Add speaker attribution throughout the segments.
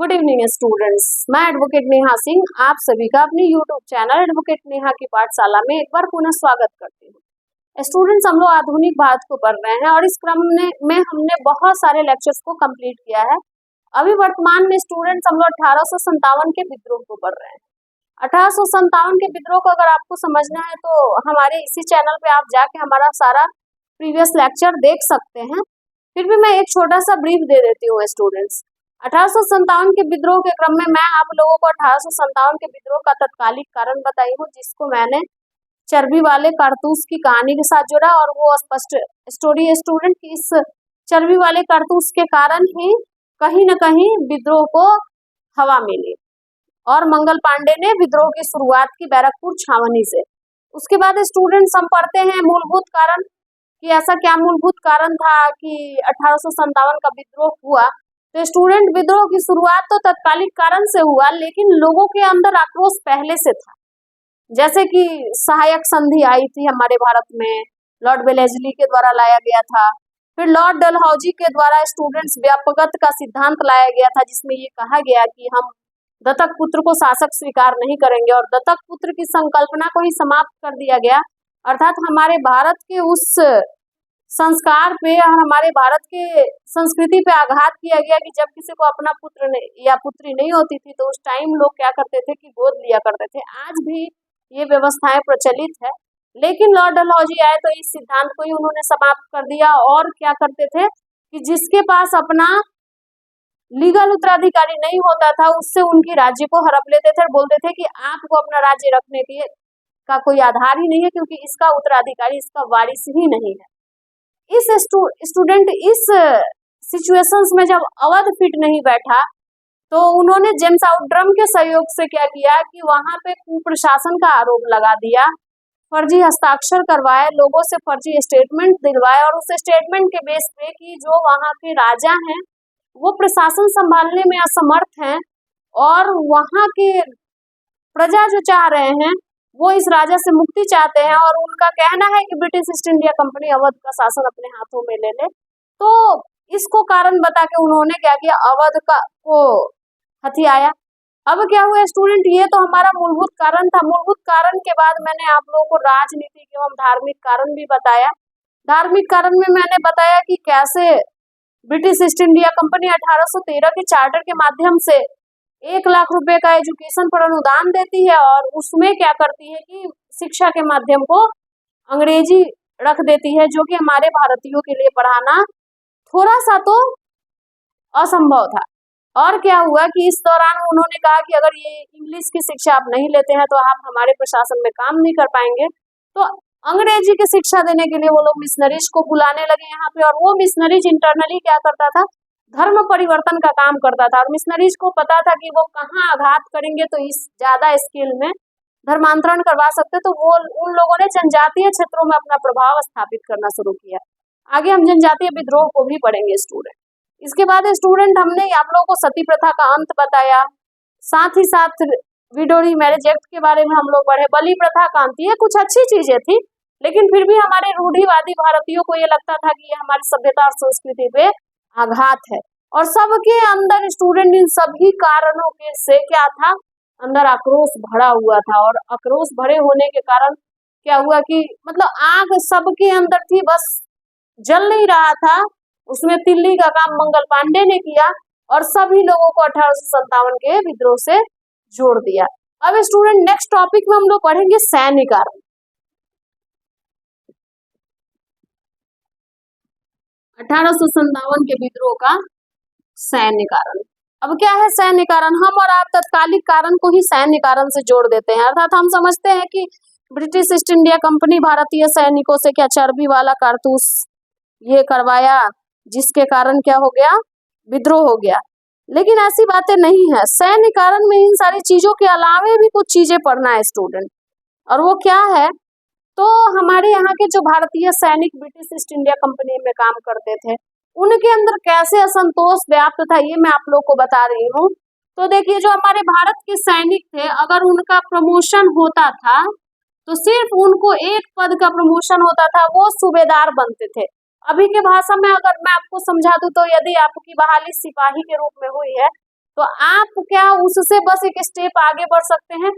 Speaker 1: Good evening students, मैं advocate Neha Singh आप सभी का अपनी यूट्यूब चैनल एडवोकेट नेहा की पाठशाला में एक बार पुनः स्वागत करती हूँ। स्टूडेंट्स, हम लोग आधुनिक भारत को पढ़ रहे हैं और इस क्रम में हमने बहुत सारे लेक्चर्स को कंप्लीट किया है। अभी वर्तमान में स्टूडेंट्स हम लोग 1857 के विद्रोह को पढ़ रहे हैं। 1857 के विद्रोह को अगर आपको समझना है तो हमारे इसी चैनल पे आप जाके हमारा सारा प्रीवियस लेक्चर देख सकते हैं। फिर भी मैं एक छोटा सा ब्रीफ दे देती हूँ स्टूडेंट्स। 1857 के विद्रोह के क्रम में मैं आप लोगों को 1857 के विद्रोह का तत्कालिक कारण बताई हूँ, जिसको मैंने चर्बी वाले कारतूस की कहानी के साथ जोड़ा। और वो स्पष्ट स्टोरी है स्टूडेंट कि इस चर्बी वाले कारतूस के कारण ही कहीं न कहीं विद्रोह को हवा मिली और मंगल पांडे ने विद्रोह की शुरुआत की बैरकपुर छावनी से। उसके बाद स्टूडेंट्स हम पढ़ते हैं मूलभूत कारण कि ऐसा क्या मूलभूत कारण था कि 1857 का विद्रोह हुआ। तो स्टूडेंट, विद्रोह की शुरुआत तो तत्कालिक कारण से हुआ, लेकिन लोगों के अंदर आक्रोश पहले से था। जैसे कि सहायक संधि आई थी हमारे भारत में, लॉर्ड वेलेस्ली के द्वारा लाया गया था। फिर लॉर्ड डलहौजी के द्वारा स्टूडेंट्स व्यापकत्व का सिद्धांत लाया गया था, जिसमें ये कहा गया कि हम दत्तक पुत्र को शासक स्वीकार नहीं करेंगे और दत्तक पुत्र की संकल्पना को ही समाप्त कर दिया गया। अर्थात हमारे भारत के उस संस्कार पे और हमारे भारत के संस्कृति पे आघात किया गया कि जब किसी को अपना पुत्र या पुत्री नहीं होती थी तो उस टाइम लोग क्या करते थे कि गोद लिया करते थे। आज भी ये व्यवस्थाएं प्रचलित है, लेकिन लॉर्ड डलहौजी आए तो इस सिद्धांत को ही उन्होंने समाप्त कर दिया। और क्या करते थे कि जिसके पास अपना लीगल उत्तराधिकारी नहीं होता था उससे उनकी राज्य को हड़प लेते थे और बोलते थे कि आपको अपना राज्य रखने के का कोई आधार ही नहीं है, क्योंकि इसका उत्तराधिकारी इसका वारिस ही नहीं है। इस स्टूडेंट इस सिचुएशंस में जब अवध फिट नहीं बैठा तो उन्होंने जेम्स आउटड्रम के सहयोग से क्या किया कि वहां पे कुप्रशासन का आरोप लगा दिया, फर्जी हस्ताक्षर करवाए, लोगों से फर्जी स्टेटमेंट दिलवाए और उस स्टेटमेंट के बेस पे कि जो वहां के राजा हैं वो प्रशासन संभालने में असमर्थ हैं और वहां के प्रजा जो चाह रहे हैं वो इस राजा से मुक्ति चाहते हैं और उनका कहना है कि British east India company Awadh का शासन अपने हाथों में ले ले। तो इसको कारण बता के उन्होंने क्या किया, अवध को हथियाया। अब क्या हुआ स्टूडेंट, ये तो हमारा मूलभूत कारण था। मूलभूत कारण के बाद मैंने आप लोगों को राजनीतिक एवं धार्मिक कारण भी बताया। धार्मिक कारण में मैंने बताया कि कैसे ब्रिटिश ईस्ट इंडिया कंपनी 1813 के चार्टर के माध्यम से 1 लाख रुपए का एजुकेशन पर अनुदान देती है और उसमें क्या करती है कि शिक्षा के माध्यम को अंग्रेजी रख देती है, जो कि हमारे भारतीयों के लिए पढ़ाना थोड़ा सा तो असंभव था। और क्या हुआ कि इस दौरान उन्होंने कहा कि अगर ये इंग्लिश की शिक्षा आप नहीं लेते हैं तो आप हमारे प्रशासन में काम नहीं कर पाएंगे। तो अंग्रेजी की शिक्षा देने के लिए वो लोग मिशनरीज को बुलाने लगे यहाँ पे, और वो मिशनरीज इंटरनली क्या करता था, धर्म परिवर्तन का काम करता था। और मिशनरीज को पता था कि वो कहाँ आघात करेंगे तो इस ज्यादा स्केल में धर्मांतरण करवा सकते, तो वो उन लोगों ने जनजातीय क्षेत्रों में अपना प्रभाव स्थापित करना शुरू किया। आगे हम जनजातीय विद्रोह को भी पढ़ेंगे स्टूडेंट। इसके बाद स्टूडेंट हमने आप लोगों को सती प्रथा का अंत बताया, साथ ही साथ विडोरी मैरिज एक्ट के बारे में हम लोग पढ़े, बलि प्रथा का अंत। ये कुछ अच्छी चीजें थी, लेकिन फिर भी हमारे रूढ़िवादी भारतीयों को ये लगता था कि ये हमारी सभ्यता और संस्कृति पे आघात है। और सबके अंदर स्टूडेंट इन सभी कारणों के से क्या था, अंदर आक्रोश भरा हुआ था। और आक्रोश भरे होने के कारण क्या हुआ कि मतलब आग सबके अंदर थी, बस जल नहीं रहा था। उसमें तिल्ली का काम मंगल पांडे ने किया और सभी लोगों को 1857 के विद्रोह से जोड़ दिया। अब स्टूडेंट नेक्स्ट टॉपिक में हम लोग पढ़ेंगे सैन्य कारण। 1857 के विद्रोह का सैन्य कारण। अब क्या है सैन्य कारण? हम और आप तत्कालिक कारण को ही सैन्य कारण से जोड़ देते हैं। अर्थात हम समझते हैं कि ब्रिटिश ईस्ट इंडिया कंपनी भारतीय सैनिकों से क्या चर्बी वाला कारतूस ये करवाया, जिसके कारण क्या हो गया, विद्रोह हो गया। लेकिन ऐसी बातें नहीं है। सैन्य कारण में इन सारी चीजों के अलावे भी कुछ चीजें पढ़ना है स्टूडेंट, और वो क्या है, तो हमारे यहाँ के जो भारतीय सैनिक ब्रिटिश ईस्ट इंडिया कंपनी में काम करते थे उनके अंदर कैसे असंतोष व्याप्त था, ये मैं आप लोग को बता रही हूँ। तो देखिए, जो हमारे भारत के सैनिक थे, अगर उनका प्रमोशन होता था तो सिर्फ उनको एक पद का प्रमोशन होता था, वो सूबेदार बनते थे। अभी के भाषा में अगर मैं आपको समझा दूं तो यदि आपकी बहाली सिपाही के रूप में हुई है तो आप क्या उससे बस एक स्टेप आगे बढ़ सकते हैं,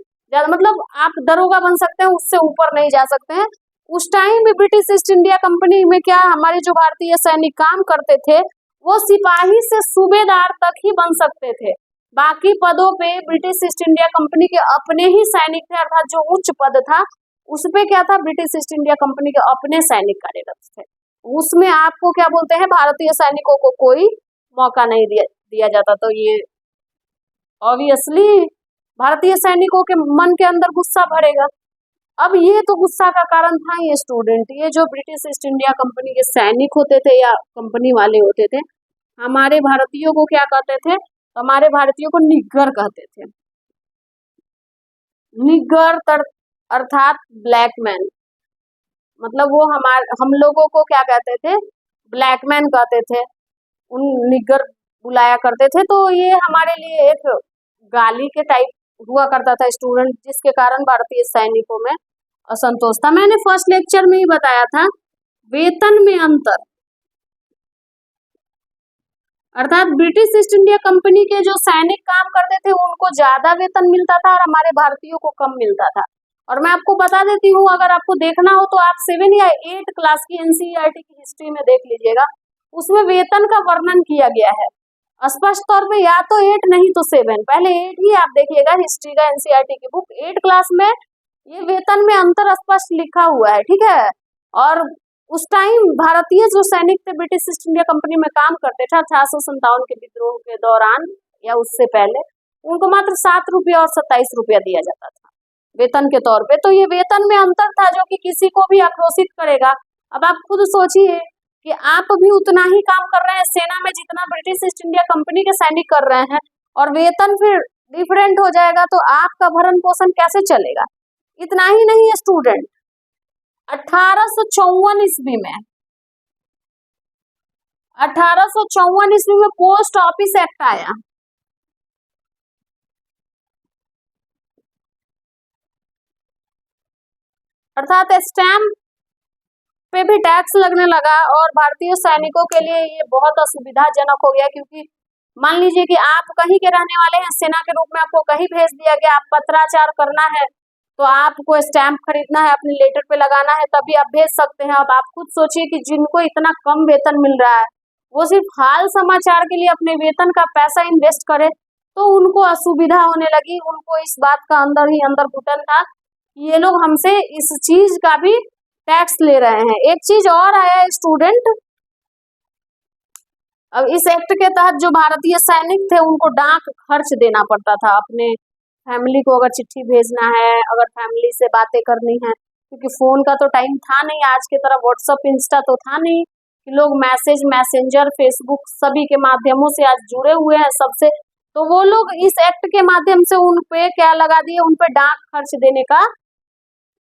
Speaker 1: मतलब आप दरोगा बन सकते हैं, उससे ऊपर नहीं जा सकते हैं। उस टाइम भी ब्रिटिश ईस्ट इंडिया कंपनी में क्या हमारे जो भारतीय सैनिक काम करते थे वो सिपाही से सूबेदार तक ही बन सकते थे। बाकी पदों पे ब्रिटिश ईस्ट इंडिया कंपनी के अपने ही सैनिक थे, अर्थात जो उच्च पद था उस पे क्या था, ब्रिटिश ईस्ट इंडिया कंपनी के अपने सैनिक कार्यरत थे। उसमें आपको क्या बोलते हैं, भारतीय सैनिकों को कोई मौका नहीं दिया जाता। तो ये ऑब्वियसली भारतीय सैनिकों के मन के अंदर गुस्सा भरेगा। अब ये तो गुस्सा का कारण था ये स्टूडेंट, ये जो ब्रिटिश ईस्ट इंडिया कंपनी के सैनिक होते थे या कंपनी वाले होते थे, हमारे भारतीयों को क्या कहते थे, हमारे भारतीयों को निग्गर कहते थे। निग्गर अर्थात ब्लैकमैन, मतलब वो हम लोगों को क्या कहते थे, ब्लैकमैन कहते थे, उन निग्गर बुलाया करते थे। तो ये हमारे लिए एक गाली के टाइप हुआ करता था स्टूडेंट, जिसके कारण भारतीय सैनिकों में असंतोष था। मैंने फर्स्ट लेक्चर में ही बताया था, वेतन में अंतर, अर्थात ब्रिटिश ईस्ट इंडिया कंपनी के जो सैनिक काम करते थे उनको ज्यादा वेतन मिलता था और हमारे भारतीयों को कम मिलता था। और मैं आपको बता देती हूँ, अगर आपको देखना हो तो आप 7 या 8 क्लास की एनसीईआरटी की हिस्ट्री में देख लीजिएगा, उसमें वेतन का वर्णन किया गया है स्पष्ट तौर पे, या तो 8 नहीं तो 7, पहले 8 ही आप देखिएगा हिस्ट्री का एनसीईआरटी की बुक 8 क्लास में ये वेतन में अंतर स्पष्ट लिखा हुआ है, ठीक है। और उस टाइम भारतीय जो सैनिक थे ब्रिटिश ईस्ट इंडिया कंपनी में काम करते थे 1857 के विद्रोह के दौरान या उससे पहले, उनको मात्र 7 रुपया और 27 रुपया दिया जाता था वेतन के तौर पे। तो ये वेतन में अंतर था जो कि किसी को भी आक्रोशित करेगा। अब आप खुद सोचिए कि आप भी उतना ही काम कर रहे हैं सेना में जितना ब्रिटिश ईस्ट इंडिया कंपनी के सैनिक कर रहे हैं, और वेतन फिर डिफरेंट हो जाएगा तो आपका भरण पोषण कैसे चलेगा। इतना ही नहीं है स्टूडेंट, 1854 ईस्वी में 1854 ईस्वी में पोस्ट ऑफिस एक्ट आया। अर्थात स्टैम्प पे भी टैक्स लगने लगा और भारतीय सैनिकों के लिए ये बहुत असुविधाजनक हो गया, क्योंकि मान लीजिए कि आप कहीं के रहने वाले हैं, सेना के रूप में आपको कहीं भेज दिया गया, आप पत्राचार करना है तो आपको स्टैम्प खरीदना है, अपने लेटर पे लगाना है, तभी आप भेज सकते हैं। अब आप खुद सोचिए कि जिनको इतना कम वेतन मिल रहा है वो सिर्फ हाल समाचार के लिए अपने वेतन का पैसा इन्वेस्ट करे, तो उनको असुविधा होने लगी। उनको इस बात का अंदर ही अंदर घुटन था कि ये लोग हमसे इस चीज का भी टैक्स ले रहे हैं। एक चीज और आया स्टूडेंट, अब इस एक्ट के तहत जो भारतीय सैनिक थे उनको डाक खर्च देना पड़ता था, अपने फैमिली को अगर चिट्ठी भेजना है, अगर फैमिली से बातें करनी है, क्योंकि फोन का तो टाइम था नहीं, आज की तरह व्हाट्सएप इंस्टा तो था नहीं कि लोग मैसेंजर फेसबुक सभी के माध्यमों से आज जुड़े हुए हैं सबसे, तो वो लोग इस एक्ट के माध्यम से उन पे क्या लगा दिए, उन पे डाक खर्च देने का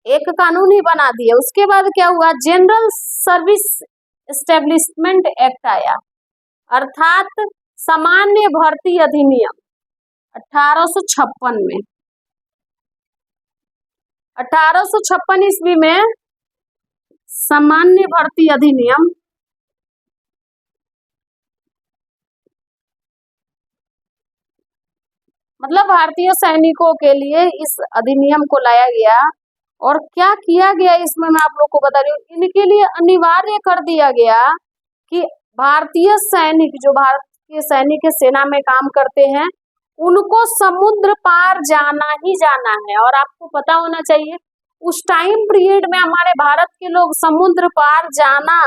Speaker 1: एक कानून ही बना दिया। उसके बाद क्या हुआ, जनरल सर्विस एस्टेब्लिशमेंट एक्ट आया, अर्थात सामान्य भर्ती अधिनियम 1856 में। 1856 ईस्वी में सामान्य भर्ती अधिनियम मतलब भारतीय सैनिकों के लिए इस अधिनियम को लाया गया। और क्या किया गया इसमें मैं आप लोग को बता रही हूँ, इनके लिए अनिवार्य कर दिया गया कि भारतीय सैनिक जो भारतीय सैनिक सेना में काम करते हैं उनको समुद्र पार जाना ही जाना है। और आपको पता होना चाहिए उस टाइम पीरियड में हमारे भारत के लोग समुद्र पार जाना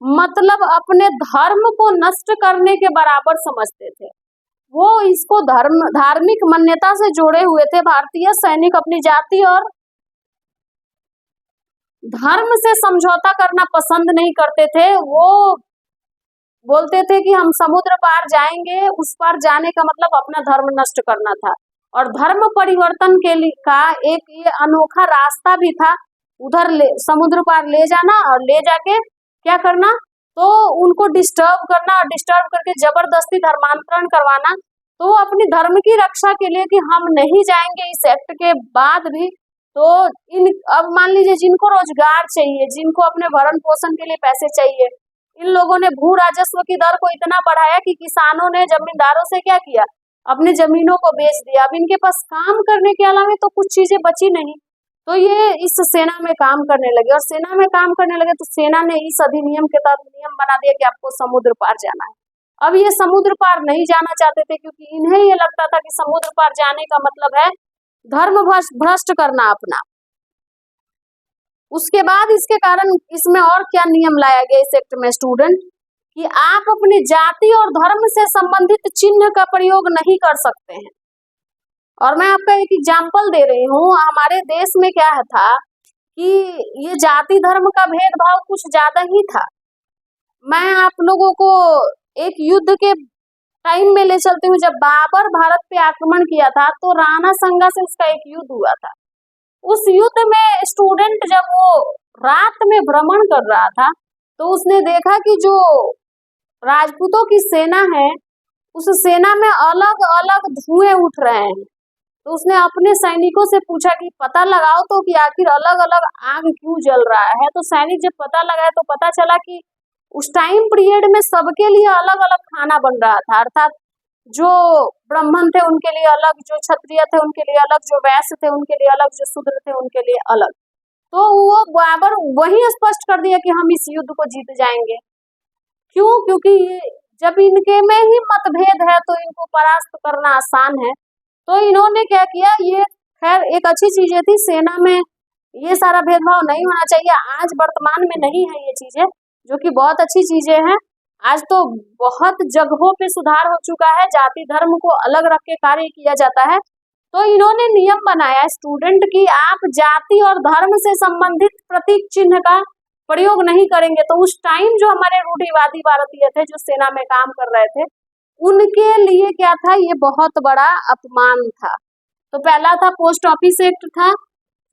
Speaker 1: मतलब अपने धर्म को नष्ट करने के बराबर समझते थे। वो इसको धार्मिक मान्यता से जोड़े हुए थे। भारतीय सैनिक अपनी जाति और धर्म से समझौता करना पसंद नहीं करते थे। वो बोलते थे कि हम समुद्र पार जाएंगे, उस पार जाने का मतलब अपना धर्म नष्ट करना था। और धर्म परिवर्तन के लिए का एक ये अनोखा रास्ता भी था, उधर समुद्र पार ले जाना और ले जाके क्या करना, तो उनको डिस्टर्ब करना और डिस्टर्ब करके जबरदस्ती धर्मांतरण करवाना। तो अपनी धर्म की रक्षा के लिए कि हम नहीं जाएंगे इस एक्ट के बाद भी, तो अब मान लीजिए जिनको रोजगार चाहिए, जिनको अपने भरण पोषण के लिए पैसे चाहिए, इन लोगों ने भू राजस्व की दर को इतना बढ़ाया कि किसानों ने जमींदारों से क्या किया, अपने जमीनों को बेच दिया। अब इनके पास काम करने के अलावा तो कुछ चीजें बची नहीं, तो ये इस सेना में काम करने लगे। और सेना में काम करने लगे तो सेना ने इस अधिनियम के तहत नियम बना दिया कि आपको समुद्र पार जाना है। अब ये समुद्र पार नहीं जाना चाहते थे, क्योंकि इन्हें ये लगता था कि समुद्र पार जाने का मतलब है धर्म भ्रष्ट करना अपना। उसके बाद इसके कारण इसमें और क्या नियम लाया गया इस एक्ट में स्टूडेंट, कि आप अपनी जाति और धर्म से संबंधित चिन्ह का प्रयोग नहीं कर सकते हैं। और मैं आपका एक एग्जाम्पल दे रही हूँ। हमारे देश में क्या था कि ये जाति धर्म का भेदभाव कुछ ज्यादा ही था। मैं आप लोगों को एक युद्ध के टाइम में ले चलती हूँ। जब बाबर भारत पे आक्रमण किया था तो राणा संगा से इसका एक युद्ध हुआ था। उस युद्ध में स्टूडेंट जब वो रात में भ्रमण कर रहा था तो उसने देखा कि जो राजपूतों की सेना है उस सेना में अलग अलग धुएं उठ रहे हैं। तो उसने अपने सैनिकों से पूछा कि पता लगाओ तो कि आखिर अलग अलग आग क्यों जल रहा है। तो सैनिक जब पता लगाया तो पता चला कि उस टाइम पीरियड में सबके लिए अलग अलग खाना बन रहा था। अर्थात जो ब्राह्मण थे उनके लिए अलग, जो क्षत्रिय थे उनके लिए अलग, जो वैश्य थे उनके लिए अलग, जो शूद्र थे उनके लिए अलग। तो वो बाबर वही स्पष्ट कर दिया कि हम इस युद्ध को जीत जाएंगे। क्यों? क्योंकि जब इनके में ही मतभेद है तो इनको परास्त करना आसान है। तो इन्होंने क्या किया, ये खैर एक अच्छी चीजें थी, सेना में ये सारा भेदभाव नहीं होना चाहिए। आज वर्तमान में नहीं है ये चीजें, जो कि बहुत अच्छी चीजें हैं। आज तो बहुत जगहों पे सुधार हो चुका है, जाति धर्म को अलग रख के कार्य किया जाता है। तो इन्होंने नियम बनाया स्टूडेंट की आप जाति और धर्म से संबंधित प्रतीक चिन्ह का प्रयोग नहीं करेंगे। तो उस टाइम जो हमारे रूढ़िवादी भारतीय थे जो सेना में काम कर रहे थे उनके लिए क्या था, ये बहुत बड़ा अपमान था। तो पहला था पोस्ट ऑफिस एक्ट था,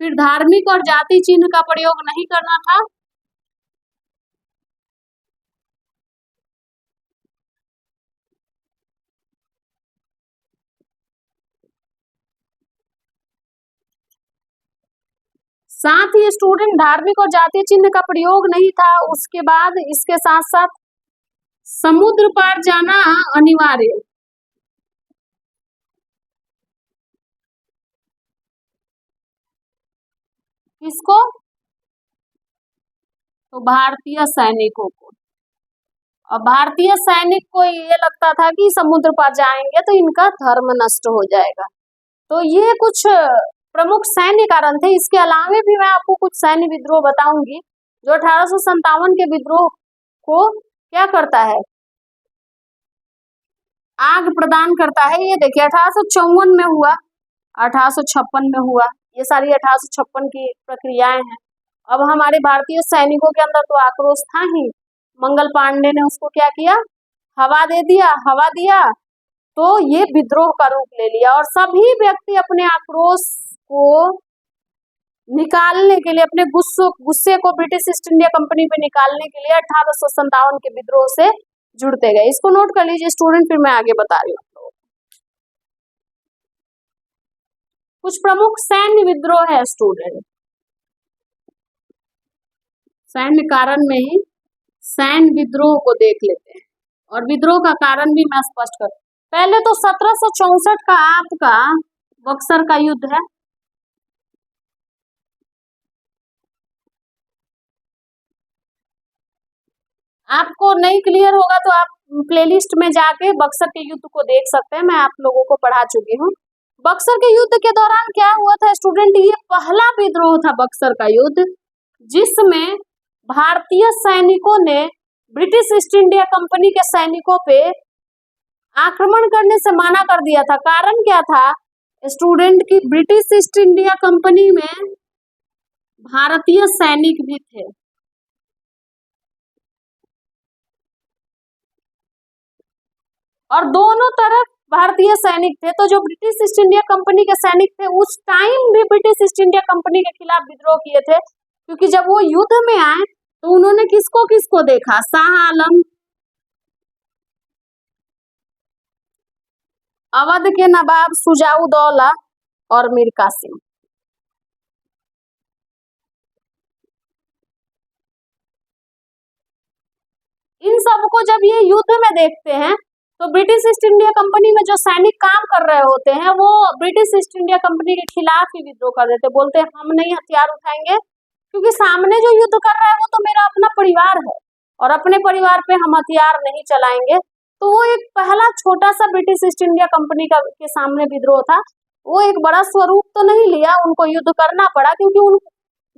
Speaker 1: फिर धार्मिक और जाति चिन्ह का प्रयोग नहीं करना था, साथ ही स्टूडेंट धार्मिक और जातीय चिन्ह का प्रयोग नहीं था। उसके बाद इसके साथ साथ समुद्र पार जाना अनिवार्य। किसको? तो भारतीय सैनिकों को। और भारतीय सैनिक को ये लगता था कि समुद्र पार जाएंगे तो इनका धर्म नष्ट हो जाएगा। तो ये कुछ प्रमुख सैन्य कारण थे। इसके अलावा भी मैं आपको कुछ सैन्य विद्रोह बताऊंगी जो 1857 के विद्रोह को क्या करता है, आग प्रदान करता है। ये देखिए 1854 में हुआ, 1856 में हुआ, ये सारी 1856 की प्रक्रियाएं हैं। अब हमारे भारतीय सैनिकों के अंदर तो आक्रोश था ही। मंगल पांडे ने उसको क्या किया, हवा दे दिया, हवा दिया, तो ये विद्रोह का रूप ले लिया। और सभी व्यक्ति अपने आक्रोश को निकालने के लिए, अपने गुस्से को ब्रिटिश ईस्ट इंडिया कंपनी पे निकालने के लिए 1857 के विद्रोह से जुड़ते गए। इसको नोट कर लीजिए स्टूडेंट, फिर मैं आगे बता रही हूँ। कुछ प्रमुख सैन्य विद्रोह है स्टूडेंट, सैन्य कारण में ही सैन्य विद्रोह को देख लेते हैं और विद्रोह का कारण भी मैं स्पष्ट कर। पहले तो 1764 का आपका बक्सर का युद्ध है। आपको नहीं क्लियर होगा तो आप प्लेलिस्ट में जाके बक्सर के युद्ध को देख सकते हैं, मैं आप लोगों को पढ़ा चुकी हूँ। बक्सर के युद्ध के दौरान क्या हुआ था स्टूडेंट, ये पहला विद्रोह था बक्सर का युद्ध जिसमें भारतीय सैनिकों ने ब्रिटिश ईस्ट इंडिया कंपनी के सैनिकों पे आक्रमण करने से मना कर दिया था। कारण क्या था स्टूडेंट की, ब्रिटिश ईस्ट इंडिया कंपनी में भारतीय सैनिक भी थे और दोनों तरफ भारतीय सैनिक थे। तो जो ब्रिटिश ईस्ट इंडिया कंपनी के सैनिक थे उस टाइम भी ब्रिटिश ईस्ट इंडिया कंपनी के खिलाफ विद्रोह किए थे, क्योंकि जब वो युद्ध में आए तो उन्होंने किसको किसको देखा, शाह आलम, अवध के नवाब शुजाउद्दौला और मीर कासिम। इन सबको जब ये युद्ध में देखते हैं तो ब्रिटिश ईस्ट इंडिया कंपनी में जो सैनिक काम कर रहे होते हैं वो ब्रिटिश ईस्ट इंडिया कंपनी के खिलाफ ही विद्रोह कर देते, बोलते हैं हम नहीं हथियार उठाएंगे, क्योंकि सामने जो युद्ध कर रहा है वो तो मेरा अपना परिवार है और अपने परिवार पे हम हथियार नहीं चलाएंगे। तो वो एक पहला छोटा सा ब्रिटिश ईस्ट इंडिया कंपनी का के सामने विद्रोह था। वो एक बड़ा स्वरूप तो नहीं लिया, उनको युद्ध करना पड़ा, क्योंकि उन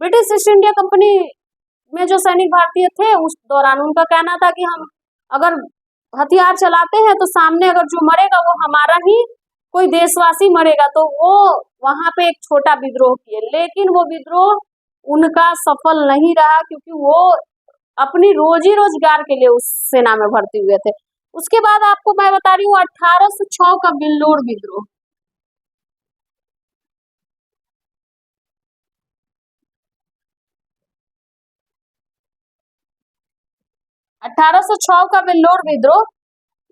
Speaker 1: ब्रिटिश ईस्ट इंडिया कंपनी में जो सैनिक भारतीय थे उस दौरान उनका कहना था कि हम अगर हथियार चलाते हैं तो सामने अगर जो मरेगा वो हमारा ही कोई देशवासी मरेगा। तो वो वहां पे एक छोटा विद्रोह किए, लेकिन वो विद्रोह उनका सफल नहीं रहा, क्योंकि वो अपनी रोजी रोजगार के लिए उस सेना में भर्ती हुए थे। उसके बाद आपको मैं बता रही हूँ 1806 का बिल्लोर विद्रोह। 1806 का बिल्लोर विद्रोह,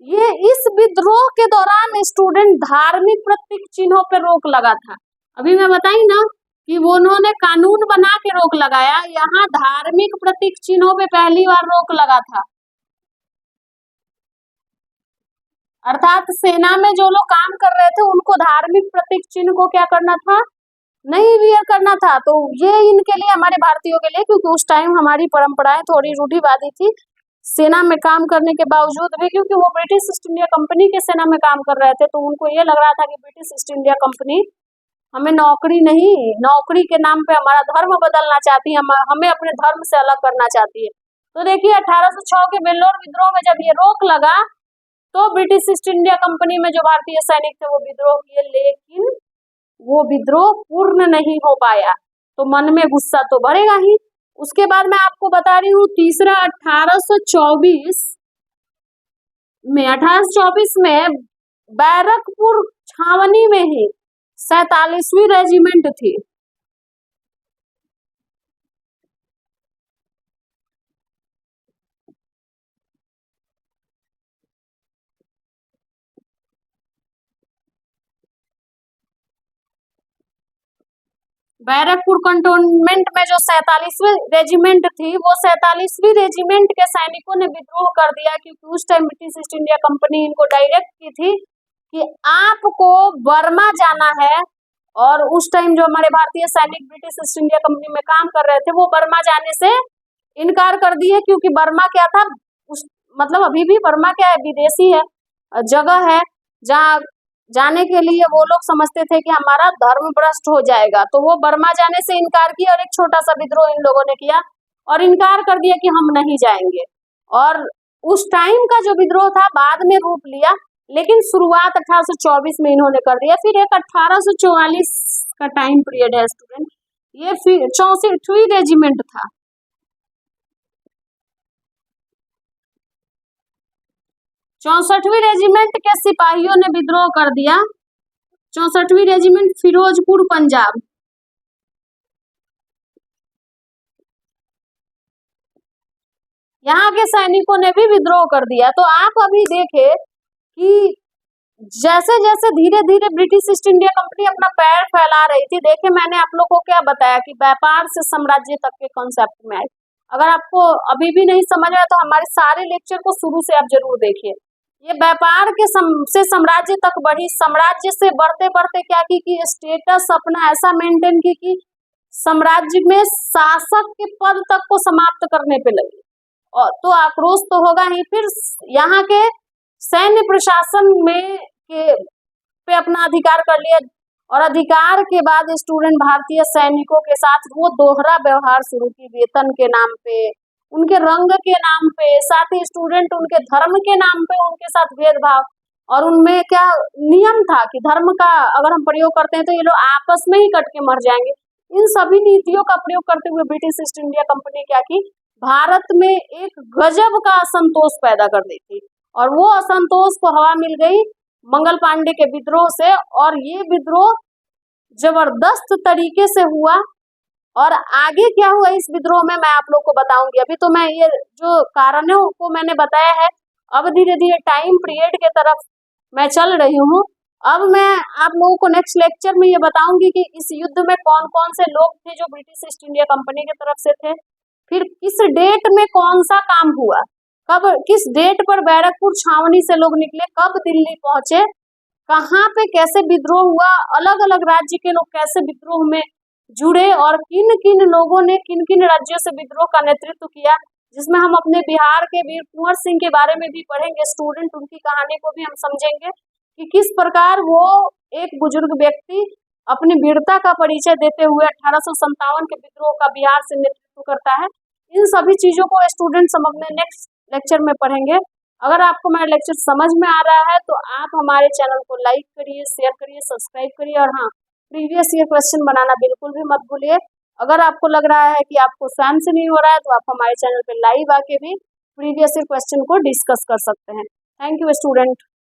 Speaker 1: ये इस विद्रोह के दौरान स्टूडेंट धार्मिक प्रतीक चिन्हों पर रोक लगा था। अभी मैं बताई ना कि वो उन्होंने कानून बना के रोक लगाया, यहाँ धार्मिक प्रतीक चिन्हों पे पहली बार रोक लगा था। अर्थात सेना में जो लोग काम कर रहे थे उनको धार्मिक प्रतीक चिन्ह को क्या करना था, नहीं वियर करना था। तो ये इनके लिए, हमारे भारतीयों के लिए, क्योंकि उस टाइम हमारी परंपराएं थोड़ी रूढ़िवादी थी सेना में काम करने के बावजूद भी, क्योंकि वो ब्रिटिश ईस्ट इंडिया कंपनी के सेना में काम कर रहे थे, तो उनको ये लग रहा था कि ब्रिटिश ईस्ट इंडिया कंपनी हमें नौकरी नहीं, नौकरी के नाम पे हमारा धर्म बदलना चाहती है, हमें अपने धर्म से अलग करना चाहती है। तो देखिए 1806 के बेल्लोर विद्रोह में जब ये रोक लगा तो ब्रिटिश ईस्ट इंडिया कंपनी में जो भारतीय सैनिक थे वो विद्रोह किए, लेकिन वो विद्रोह पूर्ण नहीं हो पाया। तो मन में गुस्सा तो बढ़ेगा ही। उसके बाद मैं आपको बता रही हूँ तीसरा 1824 में बैरकपुर छावनी में ही 47वीं रेजिमेंट थी। बैरकपुर कंटोनमेंट में जो 47वीं रेजिमेंट थी, वो 47वीं रेजिमेंट के सैनिकों ने विद्रोह कर दिया, क्योंकि उस time British east India company इनको डायरेक्ट की थी कि आपको बर्मा जाना है। और उस टाइम जो हमारे भारतीय सैनिक ब्रिटिश ईस्ट इंडिया कंपनी में काम कर रहे थे वो बर्मा जाने से इनकार कर दिए, क्योंकि बर्मा क्या था, उस मतलब अभी भी बर्मा क्या है, विदेशी है, जगह है जहाँ जाने के लिए वो लोग समझते थे कि हमारा धर्म भ्रष्ट हो जाएगा। तो वो बर्मा जाने से इनकार किया और एक छोटा सा विद्रोह इन लोगों ने किया और इनकार कर दिया कि हम नहीं जाएंगे। और उस टाइम का जो विद्रोह था बाद में रूप लिया, लेकिन शुरुआत 1824 में इन्होंने कर दिया। फिर एक 1844 का टाइम पीरियड है स्टूडेंट, ये फिर 64वीं रेजिमेंट था। 64वीं रेजिमेंट के सिपाहियों ने विद्रोह कर दिया। 64वीं रेजिमेंट फिरोजपुर पंजाब। यहाँ के सैनिकों ने भी विद्रोह कर दिया। तो आप अभी देखे कि जैसे जैसे धीरे धीरे ब्रिटिश ईस्ट इंडिया कंपनी अपना पैर फैला रही थी, देखे मैंने आप लोग को क्या बताया कि व्यापार से साम्राज्य तक के कॉन्सेप्ट में आए। अगर आपको अभी भी नहीं समझ आया तो हमारे सारे लेक्चर को शुरू से आप जरूर देखिए। ये व्यापार के से साम्राज्य तक बढ़ी, साम्राज्य से बढ़ते बढ़ते क्या की कि स्टेटस अपना ऐसा मेंटेन की कि साम्राज्य में शासक के पद तक को समाप्त करने पे लगी। और तो आक्रोश तो होगा ही। फिर यहाँ के सैन्य प्रशासन में पे अपना अधिकार कर लिया और अधिकार के बाद स्टूडेंट भारतीय सैनिकों के साथ वो दोहरा व्यवहार शुरू की, वेतन के नाम पे, उनके रंग के नाम पे, साथ ही स्टूडेंट उनके धर्म के नाम पे उनके साथ भेदभाव। और उनमें क्या नियम था कि धर्म का अगर हम प्रयोग करते हैं तो ये लोग आपस में ही कट के मर जाएंगे। इन सभी नीतियों का प्रयोग करते हुए ब्रिटिश ईस्ट इंडिया कंपनी क्या की, भारत में एक गजब का असंतोष पैदा कर दी थी। और वो असंतोष को हवा मिल गई मंगल पांडे के विद्रोह से, और ये विद्रोह जबरदस्त तरीके से हुआ। और आगे क्या हुआ इस विद्रोह में मैं आप लोग को बताऊंगी। अभी तो मैं ये जो कारणों को मैंने बताया है, अब धीरे धीरे टाइम पीरियड के तरफ मैं चल रही हूँ। अब मैं आप लोगों को नेक्स्ट लेक्चर में ये बताऊंगी कि इस युद्ध में कौन कौन से लोग थे जो ब्रिटिश ईस्ट इंडिया कंपनी की तरफ से थे, फिर किस डेट में कौन सा काम हुआ। कब किस डेट पर बैरकपुर छावनी से लोग निकले, कब दिल्ली पहुंचे, कहाँ पे कैसे विद्रोह हुआ, अलग अलग राज्य के लोग कैसे विद्रोह में जुड़े और किन किन लोगों ने किन किन राज्यों से विद्रोह का नेतृत्व किया, जिसमें हम अपने बिहार के वीर कुंवर सिंह के बारे में भी पढ़ेंगे स्टूडेंट, उनकी कहानी को भी हम समझेंगे कि किस प्रकार वो एक बुजुर्ग व्यक्ति अपनी वीरता का परिचय देते हुए 1857 के विद्रोह का बिहार से नेतृत्व करता है। इन सभी चीजों को स्टूडेंट्स हम अपने नेक्स्ट लेक्चर में पढ़ेंगे। अगर आपको मेरा लेक्चर समझ में आ रहा है तो आप हमारे चैनल को लाइक करिए, शेयर करिए, सब्सक्राइब करिए और हाँ, प्रीवियस ईयर क्वेश्चन बनाना बिल्कुल भी मत भूलिए। अगर आपको लग रहा है कि आपको स्वयं से नहीं हो रहा है तो आप हमारे चैनल पे लाइव आके भी प्रीवियस ईयर क्वेश्चन को डिस्कस कर सकते हैं। Thank you student.